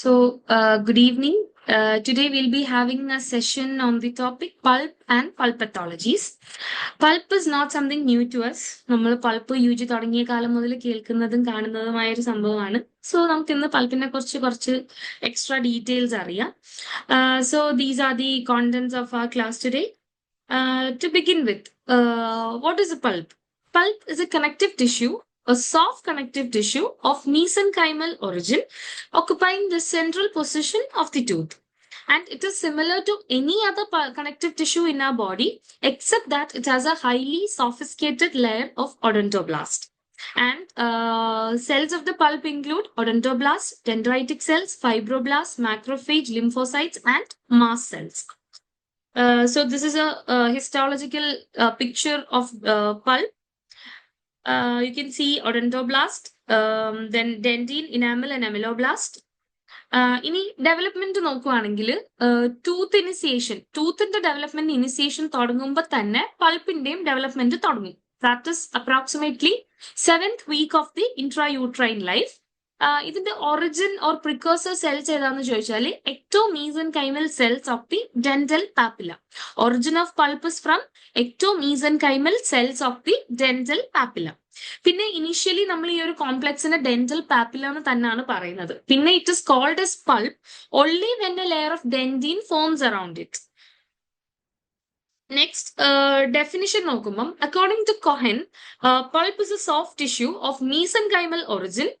Good evening. Today we'll be having a session on the topic pulp and pulp pathologies. Pulp is not something new to us. നമ്മൾ pulp യൂജി തുടങ്ങിയ കാലം മുതൽ കേൾക്കുന്നതും കാണുന്നതുമായ ഒരു സംഭവമാണ്. So നമുക്ക് ഇന്ന് പൾപ്പിനെ കുറിച്ച് കുറച്ച് എക്സ്ട്രാ ഡീറ്റെയിൽസ് അറിയാം. So these are the contents of our class today. To begin with, what is a pulp? Pulp is a connective tissue, a soft connective tissue of mesenchymal origin occupying the central position of the tooth. And it is similar to any other connective tissue in our body, except that it has a highly sophisticated layer of odontoblast. And cells of the pulp include odontoblasts, dendritic cells, fibroblasts, macrophage, lymphocytes, and mast cells. So this is a histological picture of pulp. You can see odontoblast, then dentine, enamel, and ameloblast. ഇനി development നോക്കുവാണെങ്കിൽ tooth initiation, ടൂത്തിന്റെ development initiation തുടങ്ങുമ്പോൾ തന്നെ പൾപ്പിന്റെയും development തുടങ്ങും. That is approximately 7th week of the intrauterine life. ഇതിന്റെ origin or പ്രിക്കോസർ cells ഏതാന്ന് ചോദിച്ചാൽ ectomesenchymal cells of the dental papilla. Origin of pulp is from ectomesenchymal cells of the dental papilla. പിന്നെ initially നമ്മൾ ഈ ഒരു കോംപ്ലക്സിനെ dental papilla എന്ന് തന്നെയാണ് പറയുന്നത്. പിന്നെ it is called as pulp only when a layer of dentine forms around it. Next definition നോക്കുമ്പം according to Cohen, pulp is a soft tissue of mesenchymal origin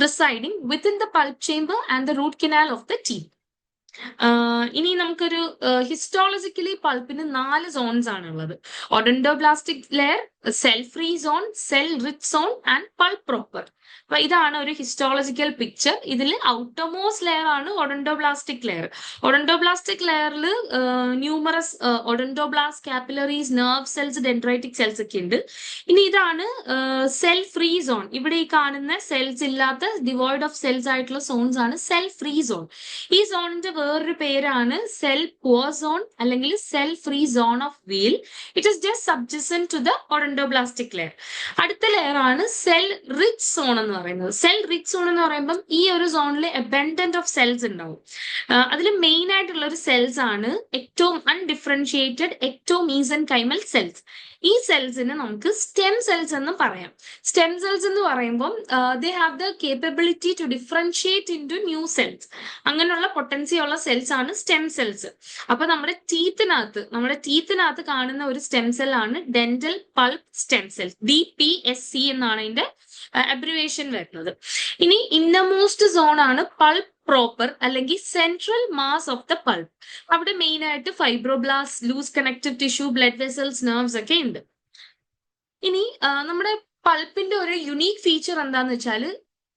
residing within the pulp chamber and the root canal of the teeth. ഇനി നമുക്കൊരു ഹിസ്റ്റോളജിക്കലി പൾപ്പിന് 4 zones ആണുള്ളത്. Odontoblastic layer, cell free zone, cell rich zone and pulp proper. അപ്പൊ ഇതാണ് ഒരു histological picture. ഇതിൽ outermost layer ആണ് odontoblastic layer. Odontoblastic ലെയറിൽ numerous odontoblast capillaries, nerve cells, dendritic cells ഒക്കെ ഉണ്ട്. ഇനി ഇതാണ് സെൽ ഫ്രീ സോൺ. ഇവിടെ ഈ കാണുന്ന സെൽസ് ഇല്ലാത്ത ഡിവോയിഡ് ഓഫ് സെൽസ് ആയിട്ടുള്ള സോൺസ് ആണ് സെൽ ഫ്രീ സോൺ. ഈ സോണിന്റെ വേറൊരു പേരാണ് സെൽ പുവർ സോൺ അല്ലെങ്കിൽ cell free zone of Weil. It is just subjacent to the odontoblastic layer. അടുത്ത ലെയർ ആണ് സെൽ റിച്ച് സോൺ എന്ന് പറയുന്നത്. സെൽ റിച്ച് സോൺ എന്ന് പറയുമ്പം ഈ ഒരു സോണിൽ അബൻഡന്റ് ഓഫ് ഉണ്ടാവും. അതിൽ മെയിൻ ആയിട്ടുള്ള ഒരു സെൽസ് ആണ് അൺഡിഫറൻഷിയേറ്റഡ് ectomesenchymal cells. ഈ സെൽസിന് നമുക്ക് സ്റ്റെം സെൽസ് എന്ന് പറയാം. സ്റ്റെം സെൽസ് എന്ന് പറയുമ്പോൾ they have the capability to differentiate into new cells. അങ്ങനെയുള്ള പൊട്ടൻസി ഉള്ള സെൽസ് ആണ് സ്റ്റെം സെൽസ്. അപ്പൊ നമ്മുടെ ടീത്തിനകത്ത് കാണുന്ന ഒരു സ്റ്റെം സെൽ ആണ് dental pulp stem cells. DPSC എന്നാണ് അതിന്റെ അബ്രിവേഷൻ വരുന്നത്. ഇനി ഇന്നർമോസ്റ്റ് സോൺ ആണ് പൾപ്പ് പ്രോപ്പർ അല്ലെങ്കിൽ central mass of the pulp. അവിടെ മെയിൻ ആയിട്ട് fibroblast, loose connective tissue, blood vessels, nerves ഒക്കെ ഉണ്ട്. ഇനി നമ്മുടെ പൾപ്പിന്റെ ഒരു യുണീക് ഫീച്ചർ എന്താന്ന് വെച്ചാൽ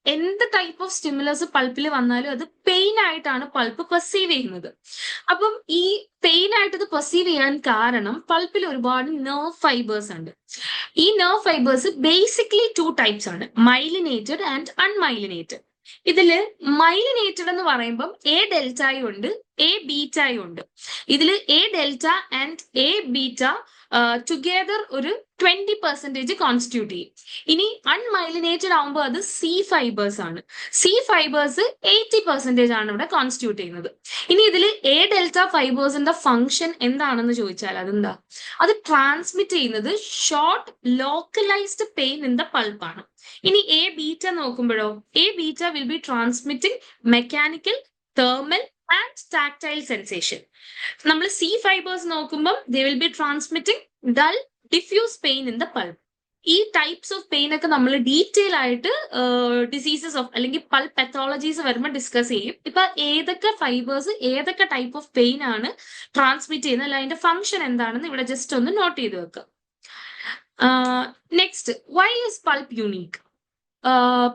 എന്ത് ടൈപ്പ് ഓഫ് സ്റ്റിമുലസ് പൾപ്പിൽ വന്നാലും അത് പെയിൻ ആയിട്ടാണ് പൾപ്പ് പെർസീവ് ചെയ്യുന്നത്. അപ്പം ഈ പെയിൻ ആയിട്ട് ഇത് പെർസീവ് ചെയ്യാൻ കാരണം പൾപ്പിൽ ഒരുപാട് നെർവ് ഫൈബേഴ്സ് ഉണ്ട്. ഈ നെർവ് ഫൈബേഴ്സ് ബേസിക്കലി 2 ടൈപ്സ് ആണ്, മൈലിനേറ്റഡ് ആൻഡ് അൺമൈലിനേറ്റഡ്. ഇതില് മൈലിനേറ്റഡ് എന്ന് പറയുമ്പം എ ഡെൽറ്റയും ഉണ്ട്, എ ബീറ്റയും ഉണ്ട്. ഇതില് A delta and A beta together ഒരു 20% കോൺസ്റ്റിറ്റ്യൂട്ട് ചെയ്യും. ഇനി അൺമൈലിനേറ്റഡ് ആവുമ്പോൾ അത് സി ഫൈബേഴ്സ് ആണ്. സി ഫൈബേഴ്സ് 80% ആണ് ഇവിടെ കോൺസ്റ്റിറ്റ്യൂട്ട് ചെയ്യുന്നത്. ഇനി ഇതിൽ എ ഡെൽറ്റ ഫൈബേഴ്സിന്റെ ഫംഗ്ഷൻ എന്താണെന്ന് ചോദിച്ചാൽ അതെന്താ? അത് ട്രാൻസ്മിറ്റ് ചെയ്യുന്നത് short localised pain in the പൾപ്പാണ്. ഇനി എ ബീറ്റ നോക്കുമ്പോഴോ, A beta will be transmitting mechanical, thermal and tactile sensation. നമ്മൾ സി ഫൈബേഴ്സ് നോക്കുമ്പോൾ they will be transmitting dull diffuse pain in the pulp. ഈ ടൈപ്സ് ഓഫ് പെയിൻ ഒക്കെ നമ്മൾ detail ആയിട്ട് diseases of അല്ലെങ്കിൽ പൾപ്പ് പത്തോളജീസ് വരുമ്പോൾ discuss ചെയ്യും. ഇപ്പൊ ഏതൊക്കെ ഫൈബേഴ്സ് ഏതൊക്കെ ടൈപ്പ് ഓഫ് പെയിൻ ആണ് ട്രാൻസ്മിറ്റ് ചെയ്യുന്നത്, അല്ല അതിന്റെ ഫംഗ്ഷൻ എന്താണെന്ന് ഇവിടെ ജസ്റ്റ് ഒന്ന് നോട്ട് ചെയ്ത് വെക്കുക. Next, why is pulp unique?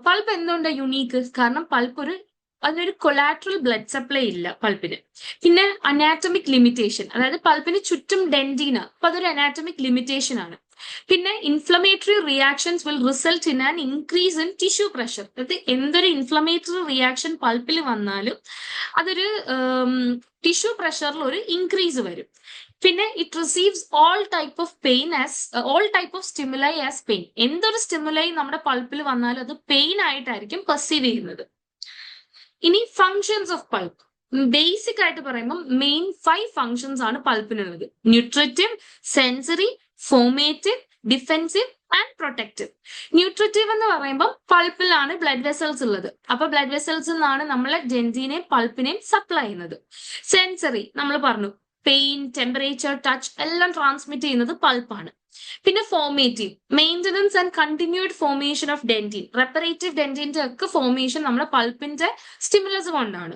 Pulp എന്തുകൊണ്ടാണ് യുണീക്ക്? കാരണം പൾപ്പ് അതിനൊരു കൊളാട്രൽ ബ്ലഡ് സപ്ലൈ ഇല്ല പൾപ്പിന്. പിന്നെ അനാറ്റമിക് ലിമിറ്റേഷൻ, അതായത് പൾപ്പിന് ചുറ്റും ഡെന്റീന, അപ്പൊ അതൊരു അനാറ്റമിക് ലിമിറ്റേഷൻ ആണ്. പിന്നെ inflammatory reactions will result in an increase in tissue pressure. അതായത് എന്തൊരു ഇൻഫ്ലമേറ്ററി റിയാക്ഷൻ പൾപ്പിൽ വന്നാലും അതൊരു ടിഷ്യൂ പ്രഷറിൽ ഒരു ഇൻക്രീസ് വരും. പിന്നെ it receives all type of stimuli as pain. എന്തൊരു സ്റ്റിമുലൈ നമ്മുടെ പൾപ്പിൽ വന്നാലും അത് പെയിൻ ആയിട്ടായിരിക്കും പെർസീവ് ചെയ്യുന്നത്. ഇനി ഫങ്ഷൻസ് ഓഫ് പൾപ്പ്. ബേസിക് ആയിട്ട് പറയുമ്പോൾ മെയിൻ 5 ഫങ്ഷൻസ് ആണ് പൾപ്പിനുള്ളത്. Nutritive, sensory, formative, defensive and protective. Nutritive എന്ന് പറയുമ്പോൾ പൾപ്പിലാണ് ബ്ലഡ് വെസൽസ് ഉള്ളത്. അപ്പൊ ബ്ലഡ് വെസൽസ് നിന്നാണ് നമ്മളെ ഡെൻസിനെയും പൾപ്പിനെയും സപ്ലൈ ചെയ്യുന്നത്. സെൻസറി നമ്മൾ പറഞ്ഞു, പെയിൻ, ടെമ്പറേച്ചർ, ടച്ച് എല്ലാം ട്രാൻസ്മിറ്റ് ചെയ്യുന്നത് പൾപ്പാണ്. പിന്നെ formative, maintenance and continued formation of dentin, reparative ഡെന്റിന്റെ ഒക്കെ ഫോർമേഷൻ നമ്മുടെ പൾപ്പിന്റെ സ്റ്റിമുലസ് കൊണ്ടാണ്.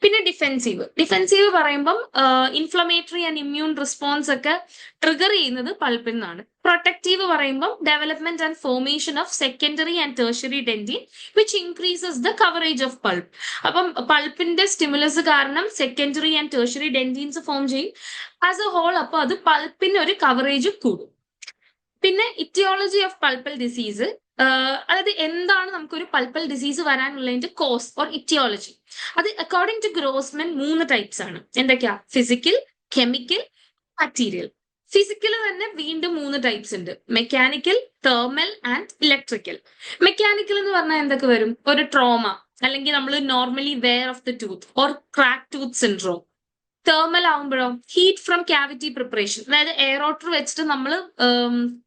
പിന്നെ ഡിഫെൻസീവ്, ഡിഫെൻസീവ് പറയുമ്പം ഇൻഫ്ലമേറ്ററി ആൻഡ് ഇമ്മ്യൂൺ റെസ്പോൺസ് ഒക്കെ ട്രിഗർ ചെയ്യുന്നത് പൾപ്പിൽ നിന്നാണ്. പ്രൊട്ടക്റ്റീവ് പറയുമ്പം development and formation of secondary and tertiary dentin which increases the coverage of pulp. അപ്പം പൾപ്പിന്റെ സ്റ്റിമുലസ് കാരണം secondary and tertiary dentins form ചെയ്യും ആസ് എ ഹോൾ. അപ്പൊ അത് പൾപ്പിന്റെ ഒരു കവറേജ് കൂടും. പിന്നെ ഇറ്റിയോളജി ഓഫ് പൾപ്പൽ ഡിസീസ്, അതായത് എന്താണ് നമുക്കൊരു പൾപ്പൽ ഡിസീസ് വരാനുള്ളതിന്റെ കോസ് ഓർ ഇറ്റിയോളജി. അത് അക്കോർഡിംഗ് ടു ഗ്രോസ്മാൻ 3 ടൈപ്സ് ആണ്. എന്തൊക്കെയാ? Physical, chemical, material. ഫിസിക്കൽ തന്നെ വീണ്ടും 3 ടൈപ്സ് ഉണ്ട്. Mechanical, thermal and electrical. Mechanical എന്ന് പറഞ്ഞാൽ എന്തൊക്കെ വരും? ഒരു ട്രോമ, അല്ലെങ്കിൽ നമ്മൾ normally wear of the tooth or crack tooth syndrome. Thermal ആവുമ്പോഴോ ഹീറ്റ് ഫ്രം ക്യാവിറ്റി പ്രിപ്പറേഷൻ, അതായത് എയർ വാട്ടർ വെച്ചിട്ട് നമ്മൾ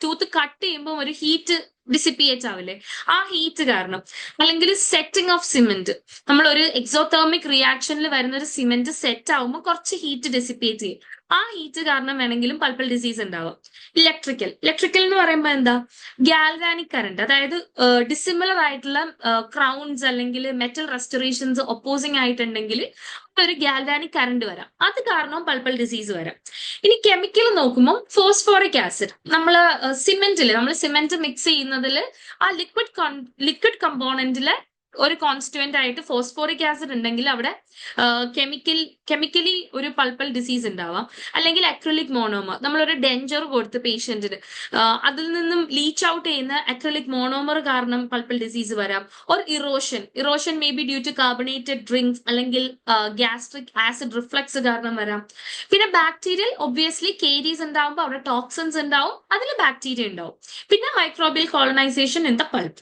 ടൂത്ത് കട്ട് ചെയ്യുമ്പോൾ ഒരു ഹീറ്റ് ഡിസിപ്പിയേറ്റ് ആവില്ലേ, ആ ഹീറ്റ് കാരണം. അല്ലെങ്കിൽ സെറ്റിംഗ് ഓഫ് സിമെന്റ്, നമ്മൾ ഒരു എക്സോതെർമിക് റിയാക്ഷനിൽ വരുന്ന ഒരു സിമെന്റ് സെറ്റ് ആവുമ്പോൾ കുറച്ച് ഹീറ്റ് ഡിസിപ്പിയേറ്റ് ചെയ്യും. ആ ഹീറ്റ് കാരണം വേണമെങ്കിലും പൾപ്പൽ ഡിസീസ് ഉണ്ടാവാം. ഇലക്ട്രിക്കൽ, ഇലക്ട്രിക്കൽ എന്ന് പറയുമ്പോൾ എന്താ? ഗാൽവാനിക് കറണ്ട്, അതായത് ഡിസിമിലർ ആയിട്ടുള്ള ക്രൗൺസ് അല്ലെങ്കിൽ മെറ്റൽ റെസ്റ്റോറേഷൻസ് ഒപ്പോസിങ് ആയിട്ടുണ്ടെങ്കിൽ ഒരു ഗാൽവാനിക് കറണ്ട് വരാം. അത് കാരണം പൾപ്പൽ ഡിസീസ് വരാം. ഇനി കെമിക്കൽ നോക്കുമ്പോൾ ഫോസ്ഫോറിക് ആസിഡ്, നമ്മൾ സിമെന്റ് മിക്സ് ചെയ്യുന്നതിൽ ആ ലിക്വിഡ് കമ്പോണന്റിലെ ഒരു കോൺസ്റ്റുവന്റ് ആയിട്ട് ഫോസ്ഫോറിക് ആസിഡ് ഉണ്ടെങ്കിൽ അവിടെ കെമിക്കലി ഒരു പൾപ്പൽ ഡിസീസ് ഉണ്ടാവാം. അല്ലെങ്കിൽ അക്രിലിക് മോണോമർ, നമ്മളൊരു ഡെഞ്ചർ കൊടുത്ത് പേഷ്യന്റിന് അതിൽ നിന്നും ലീച്ച് ഔട്ട് ചെയ്യുന്ന അക്രിലിക് മോണോമർ കാരണം പൾപ്പൽ ഡിസീസ് വരാം. Or erosion may be due to carbonated drinks അല്ലെങ്കിൽ ഗ്യാസ്ട്രിക് ആസിഡ് റിഫ്ലക്സ് കാരണം വരാം. പിന്നെ ബാക്ടീരിയൽ, ഒബ്വിയസ്ലി കേരീസ് ഉണ്ടാവുമ്പോൾ അവിടെ ടോക്സിൻസ് ഉണ്ടാവും, അതിൽ ബാക്ടീരിയ ഉണ്ടാവും. പിന്നെ microbial colonisation in the pulp.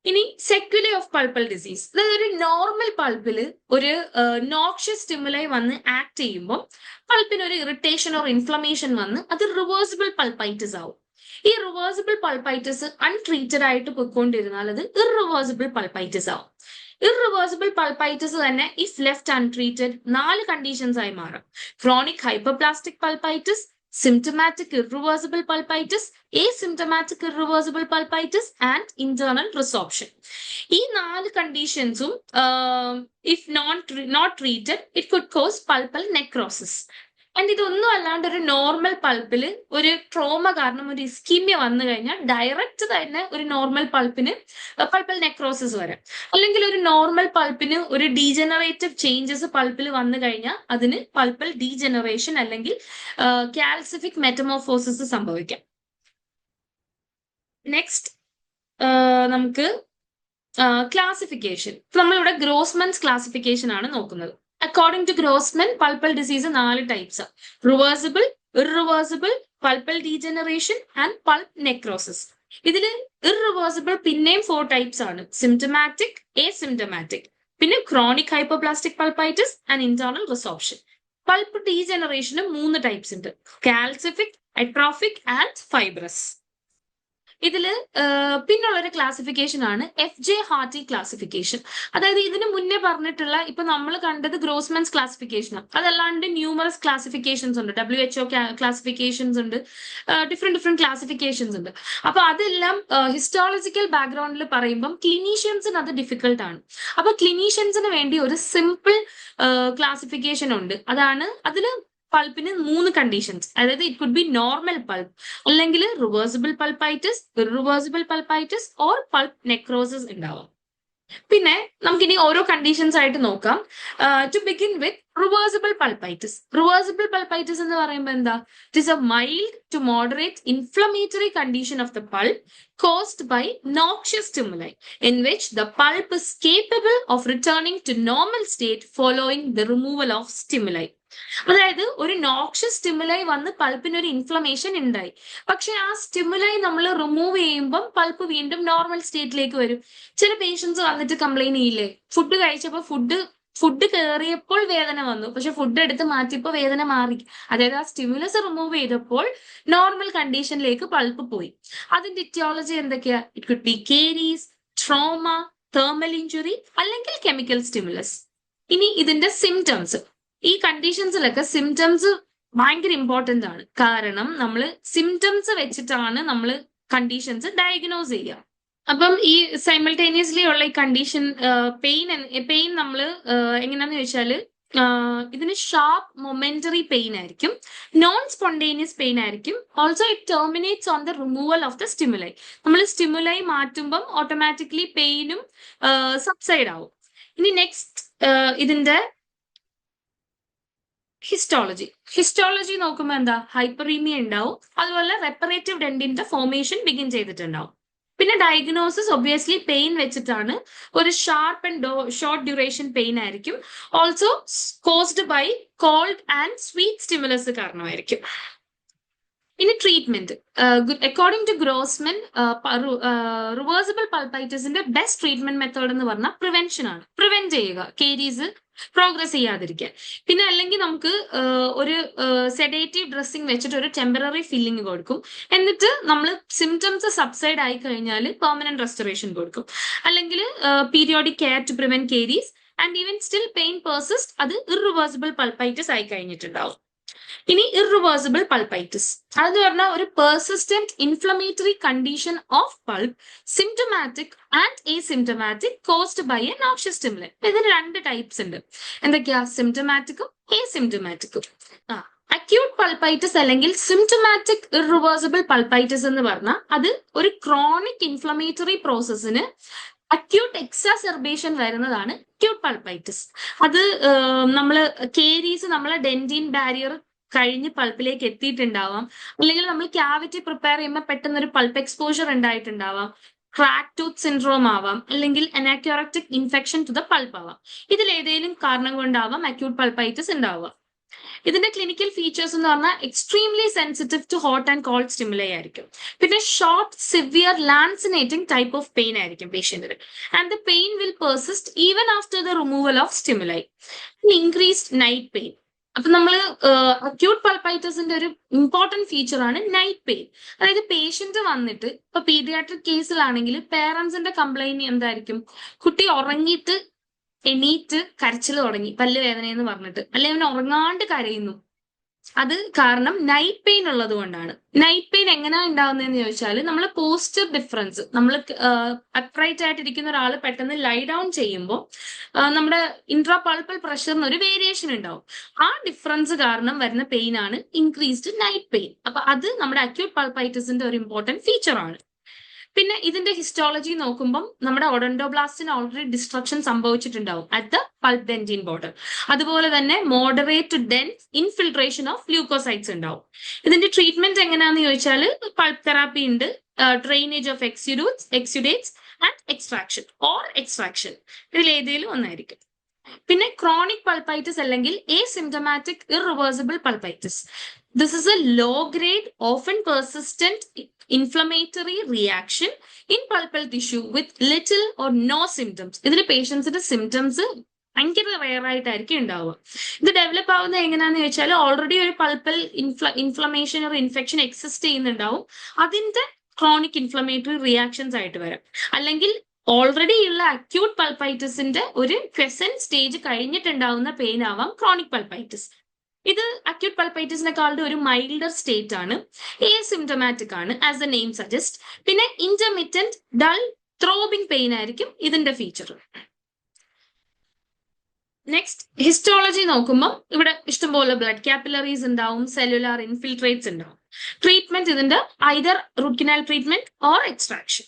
ഇനി സെക്യുലേ ഓഫ് പൾപ്പൽ ഡിസീസ്, അതായത് ഒരു നോർമൽ പൾപ്പിൽ ഒരു നോക്ഷ്യസ് സ്റ്റിമുലൈ വന്ന് ആക്ട് ചെയ്യുമ്പോൾ പൾപ്പിന് ഒരു ഇറിറ്റേഷൻ ഓർ ഇൻഫ്ലമേഷൻ വന്ന് അത് റിവേഴ്സിബിൾ പൾപ്പൈറ്റിസ് ആവും. ഈ റിവേഴ്സിബിൾ പൾപ്പൈറ്റിസ് അൺട്രീറ്റഡ് ആയിട്ട് പോയിക്കൊണ്ടിരുന്നാൽ അത് ഇറിവേഴ്സിബിൾ പൾപ്പൈറ്റിസ് ആവും. ഇറിവേഴ്സിബിൾ പൾപ്പൈറ്റിസ് തന്നെ ഇഫ് ലെഫ്റ്റ് അൺട്രീറ്റഡ് 4 കണ്ടീഷൻസ് ആയി മാറും. Chronic hyperplastic pulpitis, symptomatic irreversible pulpitis, asymptomatic irreversible pulpitis and internal resorption. ഈ 4 കണ്ടീഷൻസും if not treated it could cause pulpal necrosis. And ഇതൊന്നും അല്ലാണ്ട് ഒരു നോർമൽ പൾപ്പിൽ ഒരു ട്രോമ കാരണം ഒരു ഇസ്കീമിയ വന്നു കഴിഞ്ഞാൽ ഡയറക്റ്റ് തന്നെ ഒരു നോർമൽ പൾപ്പിന് പൾപ്പൽ നെക്രോസിസ് വരാം. അല്ലെങ്കിൽ ഒരു നോർമൽ പൾപ്പിന് ഒരു ഡീജനറേറ്റീവ് ചേഞ്ചസ് പൾപ്പിൽ വന്നു കഴിഞ്ഞാൽ അതിന് പൾപ്പൽ ഡീജനറേഷൻ അല്ലെങ്കിൽ കാൽസിഫിക് മെറ്റമോർഫോസിസ് സംഭവിക്കാം. നെക്സ്റ്റ് നമുക്ക് ക്ലാസിഫിക്കേഷൻ. നമ്മളിവിടെ ഗ്രോസ്മാൻസ് ക്ലാസിഫിക്കേഷൻ ആണ് നോക്കുന്നത്. According to Grossman, pulpal disease 4 types: reversible, irreversible, pulpal degeneration and pulp necrosis. ഇതിൽ irreversible പിന്നെയും 4 types ആണ്: symptomatic, asymptomatic, പിന്നെ chronic hyperplastic pulpitis and internal resorption. Pulp degeneration 3 types ഉണ്ട്: calcific, atrophic and fibrous. ഇതിൽ പിന്നുള്ളൊരു classification ആണ് FJ hearty classification. അതായത് ഇതിന് മുന്നേ പറഞ്ഞിട്ടുള്ള ഇപ്പൊ നമ്മൾ കണ്ടത് ഗ്രോസ്മാൻസ് ക്ലാസിഫിക്കേഷനാണ്. അതല്ലാണ്ട് ന്യൂമറസ് ക്ലാസിഫിക്കേഷൻസ് ഉണ്ട്, WHO ക്ലാസിഫിക്കേഷൻസ് ഉണ്ട്, ഡിഫറെന്റ് ക്ലാസിഫിക്കേഷൻസ് ഉണ്ട്. അപ്പൊ അതെല്ലാം ഹിസ്റ്റോളജിക്കൽ ബാക്ക്ഗ്രൗണ്ടിൽ പറയുമ്പം ക്ലിനീഷ്യൻസിന് അത് ഡിഫിക്കൽട്ട് ആണ്. അപ്പൊ ക്ലിനീഷ്യൻസിന് വേണ്ടി ഒരു സിമ്പിൾ ക്ലാസിഫിക്കേഷൻ ഉണ്ട്. അതാണ് അതിൽ പൾപ്പിന് 3 കണ്ടീഷൻസ്, അതായത് it could be normal pulp, അല്ലെങ്കിൽ reversible pulpitis, irreversible pulpitis or pulp necrosis ഉണ്ടാവാം. പിന്നെ നമുക്കിനി ഓരോ കണ്ടീഷൻസ് ആയിട്ട് നോക്കാം. To begin with reversible pulpitis. Reversible pulpitis എന്ന് പറയുമ്പോൾ എന്താ? It is a mild to moderate inflammatory condition of the pulp caused by noxious stimuli in which the pulp is capable of returning to normal state following the removal of stimuli. അതായത് ഒരു നോക്ഷ്യസ് stimuli വന്ന് പൾപ്പിന് ഒരു inflammation ഉണ്ടായി. പക്ഷെ ആ stimuli നമ്മൾ remove ചെയ്യുമ്പം pulp വീണ്ടും നോർമൽ സ്റ്റേറ്റിലേക്ക് വരും. ചില പേഷ്യൻസ് വന്നിട്ട് കംപ്ലൈന്റ് ചെയ്യില്ലേ, ഫുഡ് കഴിച്ചപ്പോൾ ഫുഡ് കയറിയപ്പോൾ വേദന വന്നു, പക്ഷെ ഫുഡ് എടുത്ത് മാറ്റിയപ്പോൾ വേദന മാറി. അതായത് ആ സ്റ്റിമുലസ് റിമൂവ് ചെയ്തപ്പോൾ നോർമൽ കണ്ടീഷനിലേക്ക് പൾപ്പ് പോയി. അതിന്റെ ഇറ്റിയോളജി എന്തൊക്കെയാ? It could B caries, trauma, thermal injury, അല്ലെങ്കിൽ കെമിക്കൽ സ്റ്റിമുലസ്. ഇനി ഇതിന്റെ സിംറ്റംസ്, ഈ കണ്ടീഷൻസിലൊക്കെ സിംറ്റംസ് ഭയങ്കര ഇമ്പോർട്ടന്റ് ആണ്. കാരണം നമ്മൾ സിംറ്റംസ് വെച്ചിട്ടാണ് നമ്മൾ കണ്ടീഷൻസ് ഡയഗ്നോസ് ചെയ്യുക. അപ്പം ഈ സൈമൾട്ടേനിയസ്ലി ഉള്ള ഈ കണ്ടീഷൻ പെയിൻ നമ്മൾ എങ്ങനെയാന്ന് ചോദിച്ചാല് ഇതിന് ഷാർപ്പ് മൊമെന്ററി പെയിൻ ആയിരിക്കും, നോൺ സ്പോണ്ടേനിയസ് പെയിൻ ആയിരിക്കും. Also it terminates on the removal of the stimuli. നമ്മൾ സ്റ്റിമുലൈ മാറ്റുമ്പം ഓട്ടോമാറ്റിക്കലി പെയിനും സബ്സൈഡ് ആവും. ഇനി നെക്സ്റ്റ് ഇതിന്റെ ഹിസ്റ്റോളജി നോക്കുമ്പോൾ എന്താ? ഹൈപ്പറീമിയ ഉണ്ടാവും, അതുപോലെ റെപ്പറേറ്റീവ് ഡെന്റിന്റെ ഫോർമേഷൻ ബിഗിൻ ചെയ്തിട്ടുണ്ടാവും. പിന്നെ ഡയഗ്നോസിസ് ഒബ്വിയസ്ലി പെയിൻ വെച്ചിട്ടാണ്. ഒരു sharp and short duration pain ആയിരിക്കും. Also caused by cold and sweet stimulus കാരണമായിരിക്കും. ഇനി treatment, according to Grossman, reversible പൾപ്പൈറ്റിസിന്റെ ബെസ്റ്റ് ട്രീറ്റ്മെന്റ് മെത്തേഡ് എന്ന് പറഞ്ഞാൽ പ്രിവെൻഷൻ ആണ്. പ്രിവെന്റ് ചെയ്യുക, കേരീസ് പ്രോഗ്രസ് ചെയ്യാതിരിക്കാൻ. പിന്നെ അല്ലെങ്കിൽ നമുക്ക് ഒരു സെഡേറ്റീവ് ഡ്രസ്സിങ് വെച്ചിട്ട് ഒരു ടെമ്പററി ഫില്ലിംഗ് കൊടുക്കും. എന്നിട്ട് നമ്മൾ സിംറ്റംസ് സബ്സൈഡ് ആയി കഴിഞ്ഞാൽ പെർമനന്റ് റെസ്റ്റോറേഷൻ കൊടുക്കും. അല്ലെങ്കിൽ periodic care to prevent caries and even still pain persist, അത് ഇറിവേഴ്സിബിൾ പൾപ്പൈറ്റിസ് ആയി കഴിഞ്ഞിട്ടുണ്ടാവും. ഇനി ഇറിവേഴ്സിബിൾ പൾപ്പൈറ്റിസ് അതെന്ന് പറഞ്ഞാൽ ഒരു persistent inflammatory condition of pulp, symptomatic and asymptomatic, caused by a noxious stimuli. ഇതിന് രണ്ട് ടൈപ്സ് ഉണ്ട്. എന്തൊക്കെയാ? സിംറ്റമാറ്റിക്കും എസിംറ്റമാറ്റിക്കും. അക്യൂട്ട് പൾപ്പൈറ്റിസ് അല്ലെങ്കിൽ സിംറ്റമാറ്റിക് ഇറിവേഴ്സിബിൾ പൾപ്പൈറ്റിസ് എന്ന് പറഞ്ഞാൽ അത് ഒരു ക്രോണിക് ഇൻഫ്ലമേറ്ററി പ്രോസസ്സിന് അക്യൂട്ട് എക്സാസെർബേഷൻ വരുന്നതാണ് അക്യൂട്ട് പൾപ്പൈറ്റിസ്. അത് കേരീസ് നമ്മളെ ഡെന്റിൻ ബാരിയർ കഴിഞ്ഞ് പൾപ്പിലേക്ക് എത്തിയിട്ടുണ്ടാവാം, അല്ലെങ്കിൽ നമ്മൾ ക്യാവിറ്റി പ്രിപ്പയർ ചെയ്യുമ്പോൾ പെട്ടെന്ന് ഒരു പൾപ്പ് എക്സ്പോഷർ ഉണ്ടായിട്ടുണ്ടാവാം, ക്രാക്ക് ടൂത്ത് സിൻഡ്രോം ആവാം, അല്ലെങ്കിൽ anachoretic infection to the pulp ആവാം. ഇതിലേതെങ്കിലും കാരണം കൊണ്ടാവാം അക്യൂട്ട് പൾപ്പൈറ്റിസ് ഉണ്ടാവുക. ഇതിന്റെ ക്ലിനിക്കൽ ഫീച്ചേഴ്സ് എന്ന് പറഞ്ഞാൽ extremely sensitive to hot and cold stimuli ആയിരിക്കും. പിന്നെ short severe lancinating type of pain ആയിരിക്കും പേഷ്യന്റിന്. And the pain will persist even after the removal of stimuli. Increased night pain. അപ്പൊ നമ്മൾ അക്യൂട്ട് പൾപ്പൈറ്റിസിന്റെ ഒരു ഇമ്പോർട്ടന്റ് ഫീച്ചർ ആണ് നൈറ്റ് പെയിൻ. അതായത് പേഷ്യന്റ് വന്നിട്ട് ഇപ്പൊ പീഡിയാട്രിക് കേസിലാണെങ്കിൽ പേരൻസിന്റെ കംപ്ലൈന്റ് എന്തായിരിക്കും? കുട്ടി ഉറങ്ങിയിട്ട് എണീറ്റ് കരച്ചിൽ തുടങ്ങി പല്ല് വേദനയെന്ന് പറഞ്ഞിട്ട്, അല്ലെങ്കിൽ അവൻ ഉറങ്ങാണ്ട് കരയുന്നു. അത് കാരണം നൈറ്റ് പെയിൻ ഉള്ളത് കൊണ്ടാണ്. നൈറ്റ് പെയിൻ എങ്ങനെയാ ഉണ്ടാവുന്നതെന്ന് ചോദിച്ചാൽ നമ്മൾ പോസ്റ്റർ ഡിഫറൻസ്, നമ്മൾ അപ്രൈറ്റ് ആയിട്ടിരിക്കുന്ന ഒരാൾ പെട്ടെന്ന് ലൈ ഡൗൺ ചെയ്യുമ്പോൾ നമ്മുടെ ഇൻട്രാ പൾപ്പൽ പ്രഷറിന് ഒരു വേരിയേഷൻ ഉണ്ടാവും. ആ ഡിഫറൻസ് കാരണം വരുന്ന പെയിൻ ആണ് ഇൻക്രീസ്ഡ് നൈറ്റ് പെയിൻ. അപ്പൊ അത് നമ്മുടെ അക്യൂട്ട് പൾപ്പൈറ്റിസിന്റെ ഒരു ഇമ്പോർട്ടന്റ് ഫീച്ചർ ആണ്. പിന്നെ ഇതിന്റെ ഹിസ്റ്റോളജി നോക്കുമ്പോൾ നമ്മുടെ ഒഡോണ്ടോബ്ലാസ്റ്റിന് ഓൾറെഡി ഡിസ്ട്രക്ഷൻ സംഭവിച്ചിട്ടുണ്ടാവും at the pulp dentin border. അതുപോലെ തന്നെ moderate to dense infiltration of leukocytes ഉണ്ടാവും. ഇതിന്റെ ട്രീറ്റ്മെന്റ് എങ്ങനെയാന്ന് ചോദിച്ചാൽ പൾപ്പ് തെറാപ്പി ഉണ്ട്, drainage of exudates and extraction ഇതിലേതെങ്കിലും ഒന്നായിരിക്കും. പിന്നെ ക്രോണിക് പൾപ്പൈറ്റിസ് അല്ലെങ്കിൽ asymptomatic irreversible pulpitis. This is a low grade often persistent inflammatory reaction in pulpal tissue with little or no symptoms. ഇതിന് പേഷ്യൻസിന്റെ സിംറ്റംസ് ഭയങ്കര rare ആയിട്ടായിരിക്കും ഉണ്ടാവുക. ഇത് ഡെവലപ്പ് ആവുന്നത് എങ്ങനെയാന്ന് ചോദിച്ചാൽ ഓൾറെഡി ഒരു പൾപ്പൽ ഇൻഫ്ലമേഷൻ ഒരു ഇൻഫെക്ഷൻ എക്സിസ്റ്റ് ചെയ്യുന്നുണ്ടാവും, അതിന്റെ ക്രോണിക് ഇൻഫ്ലമേറ്ററി റിയാക്ഷൻസ് ആയിട്ട് വരാം. അല്ലെങ്കിൽ ഓൾറെഡി ഉള്ള അക്യൂട്ട് പൾപ്പൈറ്റിസിന്റെ ഒരു ക്രെസന്റ് സ്റ്റേജ് കഴിഞ്ഞിട്ടുണ്ടാവുന്ന പെയിൻ ആവാം ക്രോണിക് പൾപ്പൈറ്റിസ്. ഇത് അക്യൂട്ട് പൾപ്പൈറ്റിസിനെക്കാളുടെ ഒരു മൈൽഡർ സ്റ്റേറ്റ് ആണ്, എസിംറ്റമാറ്റിക് ആണ് ആസ് ദ നെയിം സജസ്റ്റ്. പിന്നെ ഇന്റർമിറ്റന്റ് ഡൾ ത്രോബിംഗ് പെയിൻ ആയിരിക്കും ഇതിന്റെ ഫീച്ചർ. നെക്സ്റ്റ് ഹിസ്റ്റോളജി നോക്കുമ്പോൾ ഇവിടെ ഇഷ്ടംപോലെ ബ്ലഡ് കാപ്പിലറീസ് ഉണ്ടാവും, സെല്ലുലാർ ഇൻഫിൽട്രേറ്റ്സ് ഉണ്ടാവും. ട്രീറ്റ്മെന്റ് ഇതിന്റെ either root canal treatment or extraction.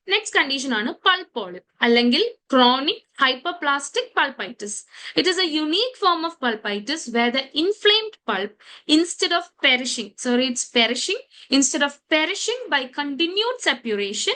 Next condition ആണ് പൾപ്പ് പോളിപ്പ് അല്ലെങ്കിൽ chronic hyperplastic pulpitis. It is a unique form of pulpitis where the inflamed pulp, instead of perishing, instead of perishing by continued suppuration,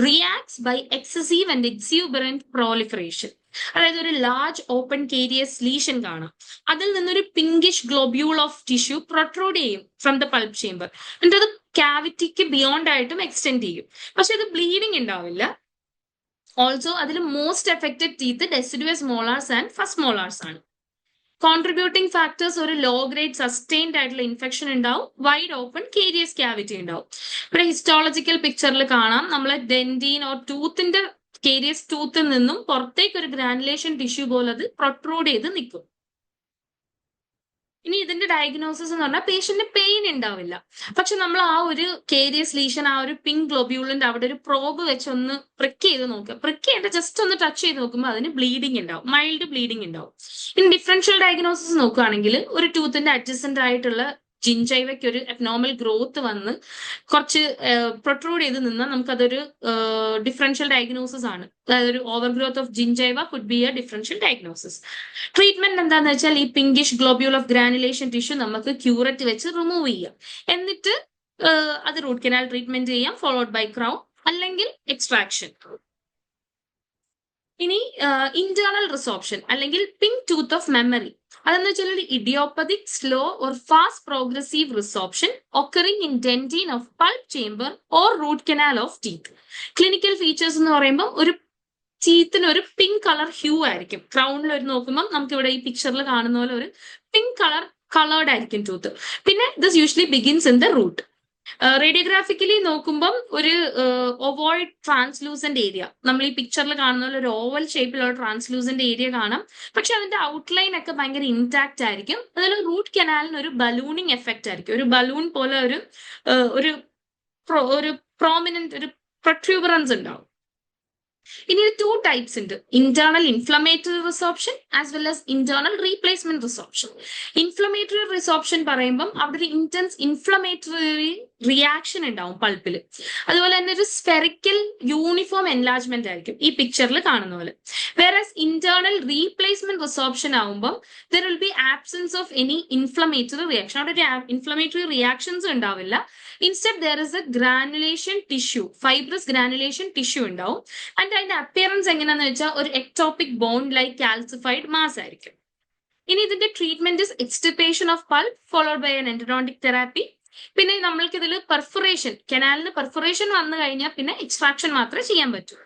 reacts by excessive and exuberant proliferation. അതായത് ഒരു large open കേരിയസ് lesion കാണാം, അതിൽ നിന്നൊരു pinkish globule of tissue protrude ചെയ്യും from the pulp chamber. എന്നിട്ട് അത് ക്യാവിറ്റിക്ക് beyond ആയിട്ടും extend ചെയ്യും. പക്ഷെ അത് ബ്ലീഡിങ് ഉണ്ടാവില്ല. ഓൾസോ അതിൽ most affected teeth deciduous molars and first molars ആണ്. കോൺട്രിബ്യൂട്ടിംഗ് ഫാക്ടേഴ്സ് ഒരു ലോ ഗ്രേഡ് സസ്റ്റെയിൻഡ് ആയിട്ടുള്ള ഇൻഫെക്ഷൻ ഉണ്ടാവും, വൈഡ് ഓപ്പൺ കേരിയസ് ക്യാവിറ്റി ഉണ്ടാവും. ഇവിടെ ഹിസ്റ്റോളജിക്കൽ പിക്ചറിൽ കാണാം, നമ്മളെ ഡെന്റീൻ ഓർ ടൂത്തിന്റെ കേരിയസ് ടൂത്തിൽ നിന്നും പുറത്തേക്ക് ഒരു ഗ്രാനുലേഷൻ ടിഷ്യൂ പോലെ അത് പ്രൊട്രൂഡ് ചെയ്ത് നിൽക്കും. ഇനി ഇതിന്റെ ഡയഗ്നോസിസ് എന്ന് പറഞ്ഞാൽ പേഷ്യന്റിന് പെയിൻ ഉണ്ടാവില്ല, പക്ഷെ നമ്മൾ ആ ഒരു കേരിയസ് ലീഷൻ, ആ ഒരു പിങ്ക് ഗ്ലോബ്യൂളിന്റെ അവിടെ ഒരു പ്രോബ് വെച്ച് ഒന്ന് പ്രിക്ക് ചെയ്ത് നോക്കുക. പ്രിക്ക് ചെയ്തിട്ട് ജസ്റ്റ് ഒന്ന് ടച്ച് ചെയ്ത് നോക്കുമ്പോൾ അതിന് ബ്ലീഡിങ് ഉണ്ടാവും, മൈൽഡ് ബ്ലീഡിങ് ഉണ്ടാവും. ഇനി ഡിഫറൻഷ്യൽ ഡയഗ്നോസിസ് നോക്കുകയാണെങ്കിൽ ഒരു ടൂത്തിന്റെ അഡ്ജസന്റ് ആയിട്ടുള്ള ജിഞ്ചൈവയ്ക്ക് ഒരു അബ്നോർമൽ ഗ്രോത്ത് വന്ന് കുറച്ച് പ്രൊട്രൂഡ് ചെയ്ത് നിന്നാൽ നമുക്കതൊരു ഡിഫറൻഷ്യൽ ഡയഗ്നോസിസ് ആണ്. അതായത് ഒരു over growth of gingiva could be a differential diagnosis. Treatment എന്താന്ന് വെച്ചാൽ ഈ pinkish globule of granulation tissue നമുക്ക് ക്യൂററ്റ് വെച്ച് റിമൂവ് ചെയ്യാം. എന്നിട്ട് അത് റൂട്ട് കനാൽ ട്രീറ്റ്മെന്റ് ചെയ്യാം, ഫോളോഡ് ബൈ ക്രൗൺ അല്ലെങ്കിൽ എക്സ്ട്രാക്ഷൻ. ഇനി ഇന്റേണൽ റിസോപ്ഷൻ അല്ലെങ്കിൽ പിങ്ക് ടൂത്ത് ഓഫ് മെമ്മറി, അതെന്ന് വെച്ചാൽ ഒരു idiopathic slow or fast progressive resorption occurring in dentine of pulp chamber or root canal of teeth. Clinical features എന്ന് പറയുമ്പോൾ ഒരു ടീത്തിന് ഒരു പിങ്ക് കളർ ഹ്യൂ ആയിരിക്കും. ക്രൗണിൽ ഒരു നോക്കുമ്പോൾ നമുക്ക് ഇവിടെ ഈ പിക്ചറിൽ കാണുന്ന പോലെ ഒരു പിങ്ക് കളേർഡ് ആയിരിക്കും ടൂത്ത്. പിന്നെ this usually begins in the root. Radiographically നോക്കുമ്പം ഒരു ഒവോയിഡ് ട്രാൻസ്ലൂസന്റ് ഏരിയ, നമ്മൾ ഈ പിക്ചറിൽ കാണുന്ന പോലെ ഒരു ഓവൽ ഷേപ്പിലുള്ള ട്രാൻസ്ലൂസന്റ് ഏരിയ കാണാം, പക്ഷെ അതിന്റെ ഔട്ട്ലൈൻ ഒക്കെ ഭയങ്കര ഇൻടാക്ട് ആയിരിക്കും. അതിൽ റൂട്ട് കനാലിന് ഒരു ബലൂണിങ് എഫക്റ്റ് ആയിരിക്കും, ഒരു ബലൂൺ പോലെ ഒരു പ്രോമിനന്റ് ഒരു പ്രൊട്രൂബറൻസ് ഉണ്ടാവും. ഇനി ടു ടൈപ്സ് ഉണ്ട്, internal inflammatory resorption as well as internal replacement resorption. Inflammatory resorption പറയുമ്പം അവിടെ ഒരു ഇന്റൻസ് ഇൻഫ്ലമേറ്ററി റിയാക്ഷൻ ഉണ്ടാവും പൾപ്പിൽ. അതുപോലെ തന്നെ ഒരു സ്ഫെറിക്കൽ യൂണിഫോം എൻലാർജ്മെന്റ് ആയിരിക്കും ഈ പിക്ചറിൽ കാണുന്ന പോലെ. വേറാസ് ഇന്റേണൽ റീപ്ലേസ്മെന്റ് റിസോപ്ഷൻ ആവുമ്പം there will be absence of any inflammatory reaction. അവിടെ ഒരു ഇൻഫ്ലമേറ്ററി റിയാക്ഷൻസ് ഉണ്ടാവില്ല. Instead there is a granulation tissue, fibrous granulation tissue ഉണ്ടാവും. ആൻഡ് അതിന്റെ അപ്പിയറൻസ് എങ്ങനെയാന്ന് വെച്ചാൽ ഒരു ectopic bond like calcified mass ആയിരിക്കും. ഇനി ഇതിന്റെ treatment is extirpation of pulp followed by an endodontic therapy. പിന്നെ നമ്മൾക്ക് ഇതിൽ പെർഫറേഷൻ, കനാലിന് പെർഫറേഷൻ വന്നു കഴിഞ്ഞാൽ പിന്നെ എക്സ്ട്രാക്ഷൻ മാത്രമേ ചെയ്യാൻ പറ്റൂ.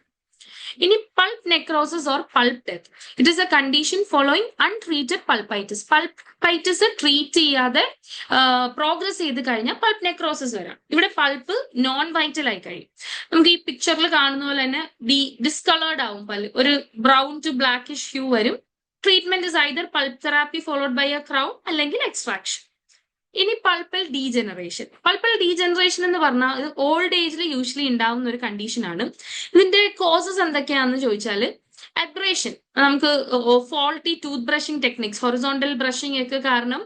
ഇനി pulp necrosis or pulp death, it is a condition following untreated pulpitis. Pulpitis treat ചെയ്യാതെ പ്രോഗ്രസ് ചെയ്ത് കഴിഞ്ഞാൽ പൾപ്പ് നെക്രോസിസ് വരാം. ഇവിടെ പൾപ്പ് നോൺ വൈറ്റൽ ആയി കഴിയും. നമുക്ക് ഈ പിക്ചറിൽ കാണുന്ന പോലെ തന്നെ ഡിസ്കളേർഡ് ആവും പല്ല്, ഒരു ബ്രൗൺ ടു ബ്ലാക്കിഷ് ഹ്യൂ വരും. Treatment is either pulp therapy followed by a crown അല്ലെങ്കിൽ എക്സ്ട്രാക്ഷൻ. ഇനി പൾപ്പൽ ഡീജനറേഷൻ. പൾപ്പൽ ഡീജനറേഷൻ എന്ന് പറഞ്ഞാൽ ഇത് ഓൾഡ് ഏജിൽ യൂഷ്വലി ഉണ്ടാവുന്ന ഒരു കണ്ടീഷനാണ്. ഇതിന്റെ കോസസ് എന്തൊക്കെയാണെന്ന് ചോദിച്ചാൽ അബ്രേഷൻ, നമുക്ക് faulty tooth brushing techniques, horizontal brushing ഒക്കെ കാരണം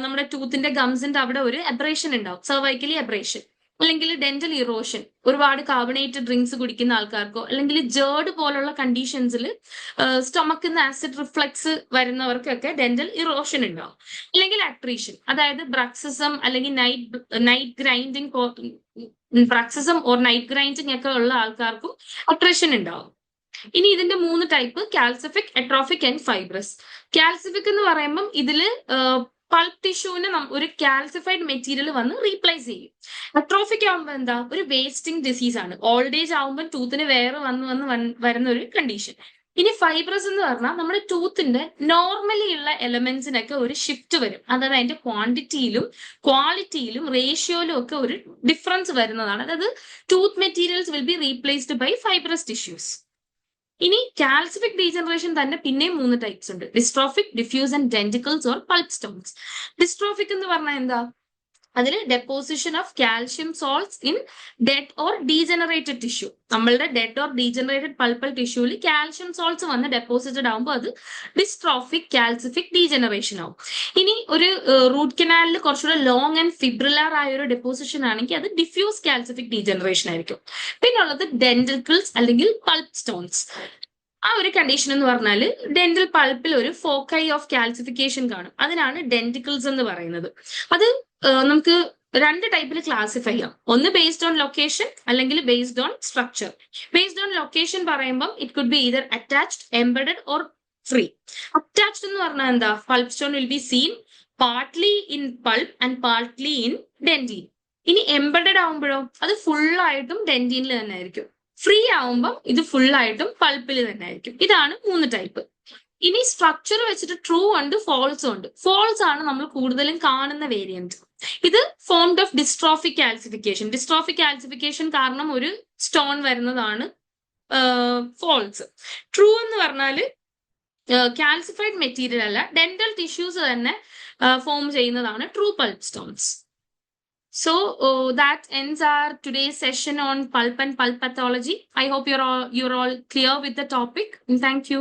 നമ്മുടെ ടൂത്തിന്റെ ഗംസിന്റെ അവിടെ ഒരു അബ്രേഷൻ ഉണ്ടാവും, സർവൈക്കലി അബ്രേഷൻ. അല്ലെങ്കിൽ ഡെന്റൽ ഇറോഷൻ, ഒരുപാട് കാർബണേറ്റഡ് ഡ്രിങ്ക്സ് കുടിക്കുന്ന ആൾക്കാർക്കോ അല്ലെങ്കിൽ ജേർഡ് പോലുള്ള കണ്ടീഷൻസിൽ സ്റ്റൊമക്കിൽ നിന്ന് ആസിഡ് റിഫ്ലക്സ് വരുന്നവർക്കൊക്കെ ഡെന്റൽ ഇറോഷൻ ഉണ്ടാവും. അല്ലെങ്കിൽ അട്രീഷൻ, അതായത് ബ്രക്സിസം അല്ലെങ്കിൽ night grinding, bruxism or night grinding ഒക്കെ ഉള്ള ആൾക്കാർക്കും അട്രീഷൻ ഉണ്ടാവും. ഇനി ഇതിന്റെ 3 type, calcific, atrophic and fibrous. Calcific എന്ന് പറയുമ്പം ഇതില് പൾപ്പ് ടിഷ്യൂവിന് ഒരു കാൽസിഫൈഡ് മെറ്റീരിയൽ വന്ന് റീപ്ലേസ് ചെയ്യും. അട്രോഫിക് ആകുമ്പോൾ എന്താ, ഒരു വേസ്റ്റിംഗ് ഡിസീസ് ആണ്. ഓൾഡ് ഏജ് ആകുമ്പോൾ ടൂത്തിന് വേറെ വരുന്ന ഒരു കണ്ടീഷൻ. ഇനി ഫൈബ്രസ് എന്ന് പറഞ്ഞാൽ നമ്മുടെ ടൂത്തിന്റെ നോർമലി ഉള്ള എലമെന്റ്സിനൊക്കെ ഒരു ഷിഫ്റ്റ് വരും. അതായത് അതിന്റെ ക്വാണ്ടിറ്റിയിലും ക്വാളിറ്റിയിലും റേഷ്യോയിലും ഒക്കെ ഒരു ഡിഫറൻസ് വരുന്നതാണ്. അതായത് tooth materials will be replaced by fibrous tissues. ഇനി കാൽസിഫിക് ഡീജനറേഷൻ തന്നെ പിന്നെയും 3 ടൈപ്സ് ഉണ്ട്, dystrophic, diffuse and denticles or pulp stones. Dystrophic എന്ന് പറഞ്ഞാൽ എന്താ, അതിൽ deposition of calcium salts in dead or degenerated tissue. നമ്മളുടെ ഡെഡ് ഓർ ഡീജനറേറ്റഡ് പൾപ്പൽ ടിഷ്യൂവിൽ കാൽഷ്യം സോൾട്ട്സ് വന്ന് ഡെപ്പോസിറ്റഡ് ആകുമ്പോൾ അത് ഡിസ്ട്രോഫിക് കാൽസിഫിക് ഡീജനറേഷൻ ആവും. ഇനി ഒരു റൂട്ട് കനാലിൽ കുറച്ചുകൂടെ ലോങ് ആൻഡ് ഫിബ്രിലാർ ആയ ഒരു ഡെപ്പോസിഷൻ ആണെങ്കിൽ അത് ഡിഫ്യൂസ് കാൽസിഫിക് ഡീജനറേഷൻ ആയിരിക്കും. പിന്നുള്ളത് ഡെന്റിക്കിൾസ് അല്ലെങ്കിൽ പൾപ്പ് സ്റ്റോൺസ്. ആ ഒരു കണ്ടീഷൻ എന്ന് പറഞ്ഞാൽ ഡെന്റൽ പൾപ്പിൽ ഒരു ഫോക്കൈ ഓഫ് കാൽസിഫിക്കേഷൻ കാണും. അതിനാണ് ഡെന്റിക്കിൾസ് എന്ന് പറയുന്നത്. അത് നമുക്ക് രണ്ട് ടൈപ്പിൽ ക്ലാസിഫൈ ചെയ്യാം. ഒന്ന് ബേസ്ഡ് ഓൺ ലൊക്കേഷൻ അല്ലെങ്കിൽ based on structure. Based on location പറയുമ്പോൾ it could be either attached, embedded or free. Attached എന്ന് പറഞ്ഞാൽ എന്താ? Pulp stone will be seen partly in pulp and partly in dentine. ഇനി embedded ആവുമ്പോഴോ അത് ഫുള്ളായിട്ടും ഡെന്റീനിൽ തന്നെ ആയിരിക്കും. Free ആവുമ്പം ഇത് ഫുള്ളായിട്ടും പൾപ്പിൽ തന്നെ ആയിരിക്കും. ഇതാണ് 3 ടൈപ്പ്. ഇനി സ്ട്രക്ചർ വെച്ചിട്ട് ട്രൂ ഉണ്ട്, ഫോൾസും ഉണ്ട്. ഫോൾസ് ആണ് നമ്മൾ കൂടുതലും കാണുന്ന വേരിയന്റ്. ഇത് formed of dystrophic calcification. Dystrophic calcification കാരണം ഒരു സ്റ്റോൺ വരുന്നതാണ് ഫോൾസ്. ട്രൂ എന്ന് പറഞ്ഞാൽ കാൽസിഫൈഡ് മെറ്റീരിയൽ അല്ല, ഡെന്റൽ ടിഷ്യൂസ് തന്നെ ഫോം ചെയ്യുന്നതാണ് true pulp stones. So that ends our today's session on pulp and pulp pathology. I hope you're all clear with the topic. And thank you.